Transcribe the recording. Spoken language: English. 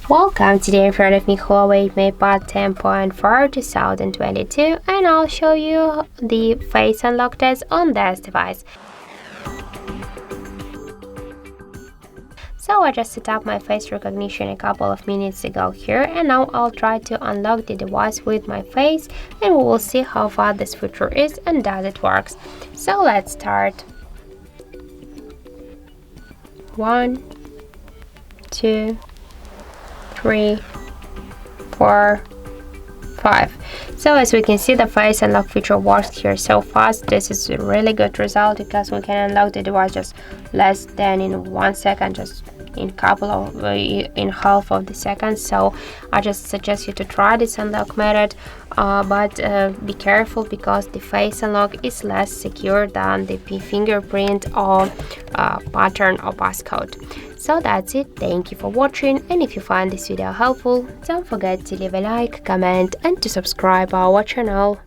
Welcome, today in front of me HUAWEI MatePad 10.4 2022, and I'll show you the face unlock test on this device. So I just set up my face recognition a couple of minutes ago here, and now I'll try to unlock the device with my face, and we will see how far this feature is and does it works. So let's start. 1, 2, 3, 4, 5. So as we can see, the face unlock feature works here so fast. This is a really good result because we can unlock the device just less than in 1 second, just in half of the second. So I just suggest you to try this unlock method, but be careful because the face unlock is less secure than the fingerprint or pattern or passcode. So that's it. Thank you for watching, and if you find this video helpful, don't forget to leave a like, comment and to subscribe our channel.